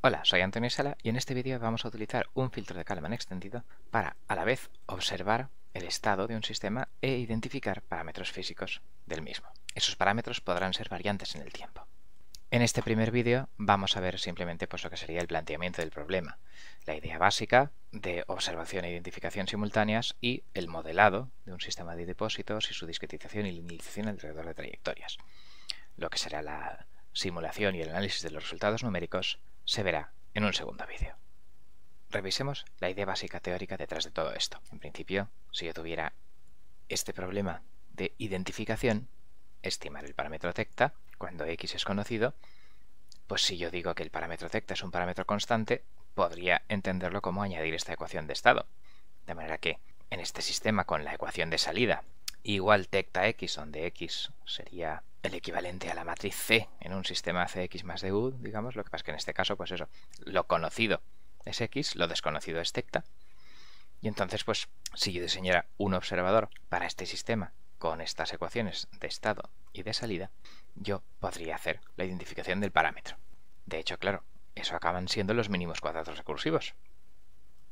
Hola, soy Antonio Sala y en este vídeo vamos a utilizar un filtro de Kalman extendido para, a la vez, observar el estado de un sistema e identificar parámetros físicos del mismo. Esos parámetros podrán ser variantes en el tiempo. En este primer vídeo vamos a ver simplemente lo que sería el planteamiento del problema, la idea básica de observación e identificación simultáneas y el modelado de un sistema de depósitos y su discretización y linealización alrededor de trayectorias. Lo que será la simulación y el análisis de los resultados numéricos se verá en un segundo vídeo. Revisemos la idea básica teórica detrás de todo esto. En principio, si yo tuviera este problema de identificación, estimar el parámetro tecta, cuando x es conocido, pues si yo digo que el parámetro tecta es un parámetro constante, podría entenderlo como añadir esta ecuación de estado. De manera que en este sistema con la ecuación de salida igual tecta x, donde x sería el equivalente a la matriz C en un sistema Cx más du, digamos, lo que pasa es que en este caso, pues eso, lo conocido es x, lo desconocido es tecta, y entonces, pues, si yo diseñara un observador para este sistema con estas ecuaciones de estado y de salida, yo podría hacer la identificación del parámetro. De hecho, claro, eso acaban siendo los mínimos cuadrados recursivos.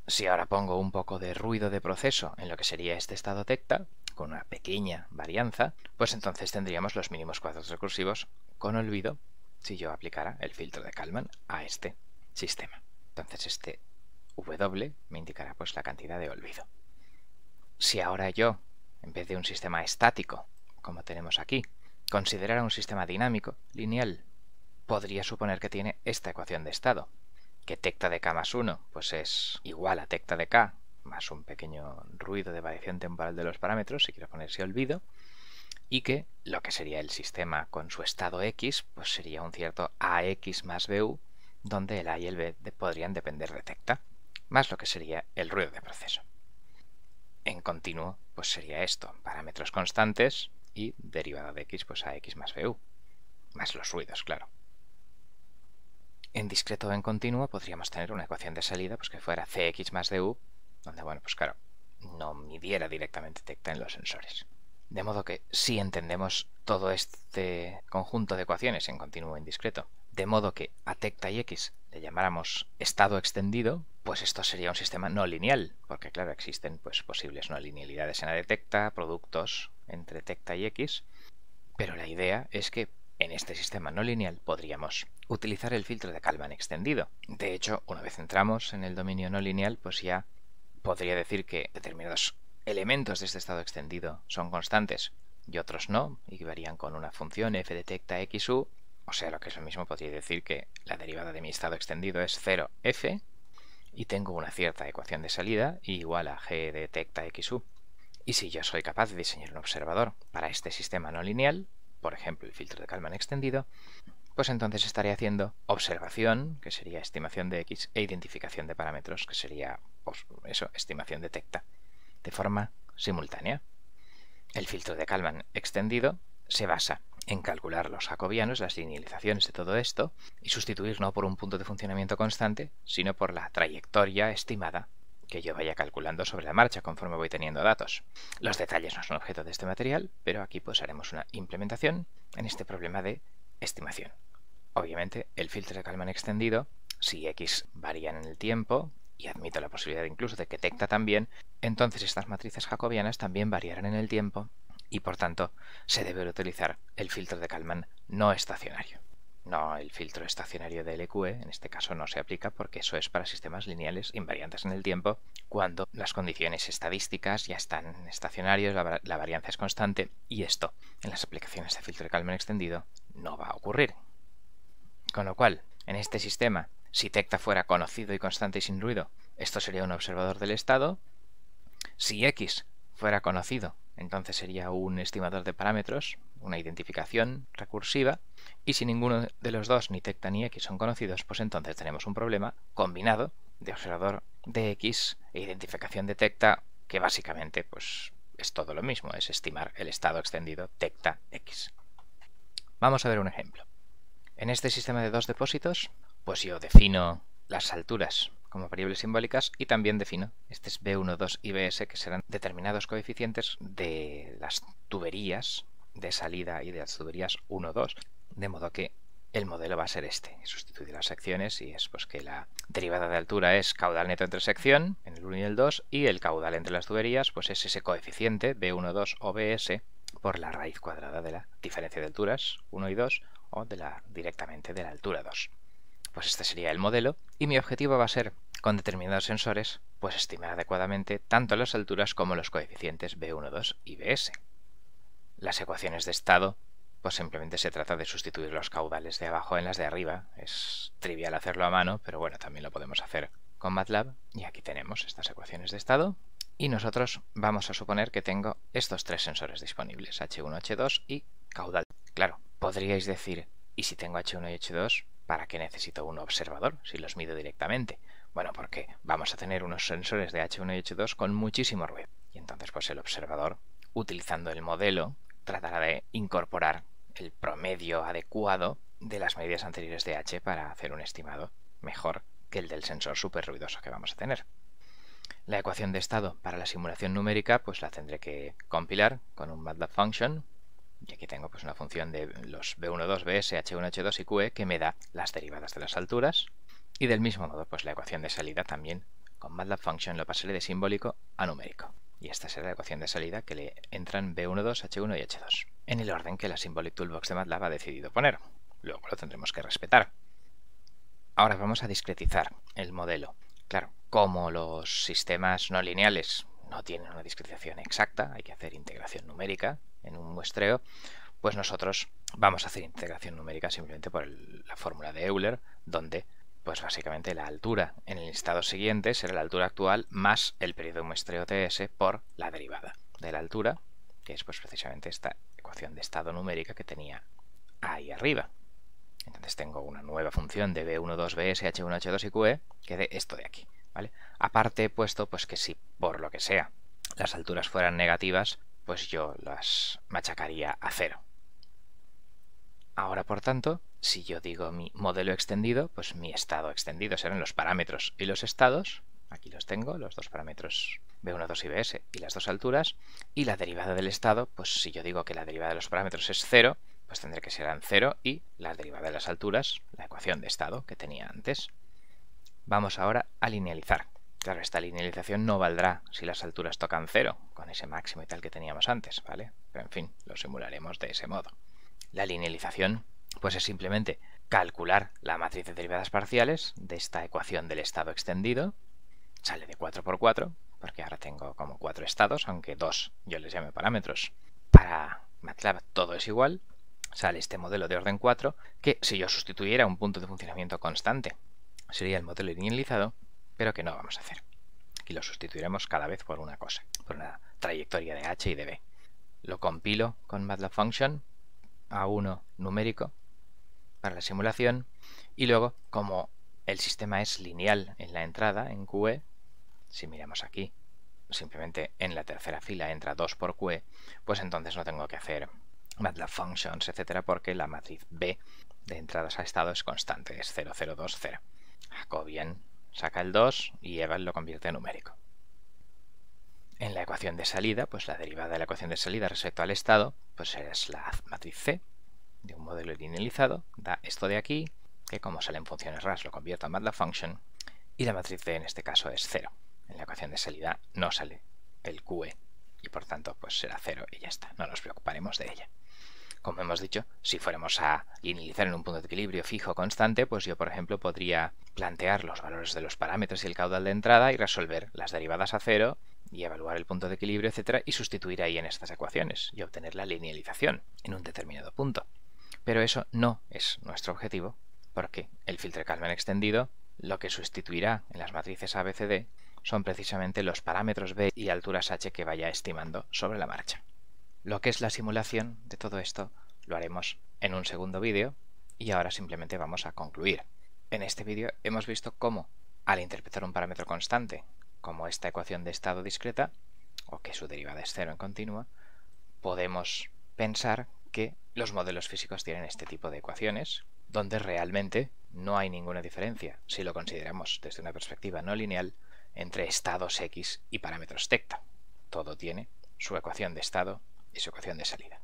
Si ahora pongo un poco de ruido de proceso en lo que sería este estado tecta, con una pequeña varianza, pues entonces tendríamos los mínimos cuadrados recursivos con olvido si yo aplicara el filtro de Kalman a este sistema. Entonces este W me indicará pues la cantidad de olvido. Si ahora yo, en vez de un sistema estático, como tenemos aquí, considerara un sistema dinámico, lineal, podría suponer que tiene esta ecuación de estado, que tecta de k más 1 pues es igual a tecta de k más un pequeño ruido de variación temporal de los parámetros, si quiero ponerse olvido, y que lo que sería el sistema con su estado x pues sería un cierto ax más bu, donde el a y el b podrían depender de tecta, más lo que sería el ruido de proceso. En continuo pues sería esto, parámetros constantes y derivada de x pues ax más bu, más los ruidos, claro. En discreto o en continuo podríamos tener una ecuación de salida pues que fuera cx más du, donde, bueno, pues claro, no midiera directamente tecta en los sensores. De modo que si entendemos todo este conjunto de ecuaciones en continuo o en discreto, de modo que a tecta y x le llamáramos estado extendido, pues esto sería un sistema no lineal, porque claro, existen pues posibles no linealidades en la de tecta, productos entre tecta y x, pero la idea es que en este sistema no lineal podríamos utilizar el filtro de Kalman extendido. De hecho, una vez entramos en el dominio no lineal, pues ya podría decir que determinados elementos de este estado extendido son constantes y otros no, y varían con una función f de tecta xu, o sea, lo que es lo mismo, podría decir que la derivada de mi estado extendido es 0f y tengo una cierta ecuación de salida igual a g de tecta xu. Y si yo soy capaz de diseñar un observador para este sistema no lineal, por ejemplo el filtro de Kalman extendido, pues entonces estaré haciendo observación, que sería estimación de x, e identificación de parámetros, que sería pues, eso, estimación de tecta, de forma simultánea. El filtro de Kalman extendido se basa en calcular los jacobianos, las linealizaciones de todo esto, y sustituir no por un punto de funcionamiento constante, sino por la trayectoria estimada que yo vaya calculando sobre la marcha conforme voy teniendo datos. Los detalles no son objeto de este material, pero aquí pues haremos una implementación en este problema de estimación. Obviamente el filtro de Kalman extendido, si x varían en el tiempo, y admito la posibilidad incluso de que tecta también, entonces estas matrices jacobianas también variarán en el tiempo y por tanto se debe utilizar el filtro de Kalman no estacionario. No, el filtro estacionario de LQE en este caso no se aplica porque eso es para sistemas lineales invariantes en el tiempo cuando las condiciones estadísticas ya están estacionarios, la varianza es constante y esto en las aplicaciones de filtro de Kalman extendido no va a ocurrir. Con lo cual, en este sistema, si tecta fuera conocido y constante y sin ruido, esto sería un observador del estado. Si x fuera conocido, entonces sería un estimador de parámetros, una identificación recursiva, y si ninguno de los dos, ni tecta ni x, son conocidos, pues entonces tenemos un problema combinado de observador de x e identificación de tecta, que básicamente pues, es todo lo mismo, es estimar el estado extendido tecta x. Vamos a ver un ejemplo. En este sistema de dos depósitos, pues yo defino las alturas como variables simbólicas y también defino, este es B12 y Bs, que serán determinados coeficientes de las tuberías de salida y de las tuberías 1, 2, de modo que el modelo va a ser este. Sustituir las secciones y es pues que la derivada de altura es caudal neto entre sección, en el 1 y el 2, y el caudal entre las tuberías pues es ese coeficiente B1,2 o BS por la raíz cuadrada de la diferencia de alturas 1 y 2 o directamente de la altura 2. Pues este sería el modelo y mi objetivo va a ser, con determinados sensores, pues estimar adecuadamente tanto las alturas como los coeficientes B1,2 y BS. Las ecuaciones de estado, pues simplemente se trata de sustituir los caudales de abajo en las de arriba. Es trivial hacerlo a mano, pero bueno, también lo podemos hacer con MATLAB. Y aquí tenemos estas ecuaciones de estado. Y nosotros vamos a suponer que tengo estos tres sensores disponibles, H1, H2 y caudal. Claro, podríais decir, ¿y si tengo H1 y H2, para qué necesito un observador si los mido directamente? Bueno, porque vamos a tener unos sensores de H1 y H2 con muchísimo ruido. Y entonces pues el observador, utilizando el modelo, tratará de incorporar el promedio adecuado de las medidas anteriores de H para hacer un estimado mejor que el del sensor súper ruidoso que vamos a tener. La ecuación de estado para la simulación numérica pues la tendré que compilar con un MATLAB function. Y aquí tengo pues una función de los B1,2, BS, H1, H2 y QE que me da las derivadas de las alturas. Y del mismo modo pues la ecuación de salida también con MATLAB function lo pasaré de simbólico a numérico. Y esta será la ecuación de salida que le entran B1,2, H1 y H2, en el orden que la Symbolic Toolbox de MATLAB ha decidido poner. Luego lo tendremos que respetar. Ahora vamos a discretizar el modelo. Claro, como los sistemas no lineales no tienen una discretización exacta, hay que hacer integración numérica en un muestreo, pues nosotros vamos a hacer integración numérica simplemente por la fórmula de Euler, donde pues básicamente la altura en el estado siguiente será la altura actual más el periodo de muestreo TS por la derivada de la altura, que es pues precisamente esta ecuación de estado numérica que tenía ahí arriba. Entonces tengo una nueva función de B1,2, BS, H1, H2 y QE que de esto de aquí, ¿vale? Aparte he puesto pues que si por lo que sea las alturas fueran negativas, pues yo las machacaría a 0. Ahora, por tanto, si yo digo mi modelo extendido, pues mi estado extendido serán los parámetros y los estados. Aquí los tengo, los dos parámetros B1,2 y BS y las dos alturas. Y la derivada del estado, pues si yo digo que la derivada de los parámetros es 0, pues tendré que ser 0 y la derivada de las alturas, la ecuación de estado que tenía antes. Vamos ahora a linealizar. Claro, esta linealización no valdrá si las alturas tocan 0, con ese máximo y tal que teníamos antes, ¿vale? Pero en fin, lo simularemos de ese modo. La linealización pues es simplemente calcular la matriz de derivadas parciales de esta ecuación del estado extendido. Sale de 4 por 4, porque ahora tengo como 4 estados, aunque 2 yo les llame parámetros. Para MATLAB todo es igual. Sale este modelo de orden 4, que si yo sustituyera un punto de funcionamiento constante, sería el modelo linealizado, pero que no vamos a hacer. Aquí lo sustituiremos cada vez por una cosa, por una trayectoria de H y de B. Lo compilo con MATLAB function a 1 numérico para la simulación y luego, como el sistema es lineal en la entrada, en QE, si miramos aquí, simplemente en la tercera fila entra 2 por QE, pues entonces no tengo que hacer MATLAB functions, etcétera, porque la matriz B de entradas a estado es constante, es 0, 0, 2, 0. Jacobian saca el 2 y Eval lo convierte en numérico. En la ecuación de salida, pues la derivada de la ecuación de salida respecto al estado, pues es la matriz C de un modelo linealizado, da esto de aquí, que como salen funciones RAS lo convierto en MATLAB function, y la matriz C en este caso es 0. En la ecuación de salida no sale el QE, y por tanto pues será 0 y ya está, no nos preocuparemos de ella. Como hemos dicho, si fuéramos a linealizar en un punto de equilibrio fijo constante, pues yo por ejemplo podría plantear los valores de los parámetros y el caudal de entrada y resolver las derivadas a 0 y evaluar el punto de equilibrio, etcétera, y sustituir ahí en estas ecuaciones y obtener la linealización en un determinado punto. Pero eso no es nuestro objetivo, porque el filtro Kalman extendido lo que sustituirá en las matrices ABCD son precisamente los parámetros B y alturas H que vaya estimando sobre la marcha. Lo que es la simulación de todo esto lo haremos en un segundo vídeo y ahora simplemente vamos a concluir. En este vídeo hemos visto cómo, al interpretar un parámetro constante, como esta ecuación de estado discreta, o que su derivada es 0 en continua, podemos pensar que los modelos físicos tienen este tipo de ecuaciones, donde realmente no hay ninguna diferencia, si lo consideramos desde una perspectiva no lineal, entre estados X y parámetros tecta. Todo tiene su ecuación de estado y su ecuación de salida.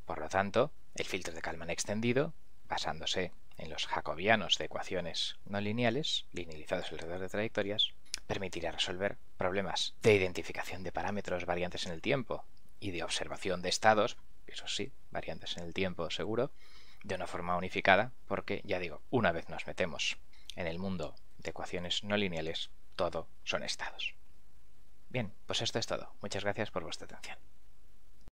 Por lo tanto, el filtro de Kalman extendido basándose en los jacobianos de ecuaciones no lineales, linealizados alrededor de trayectorias, permitirá resolver problemas de identificación de parámetros variantes en el tiempo y de observación de estados, eso sí, variantes en el tiempo seguro, de una forma unificada, porque, ya digo, una vez nos metemos en el mundo de ecuaciones no lineales, todo son estados. Bien, pues esto es todo. Muchas gracias por vuestra atención.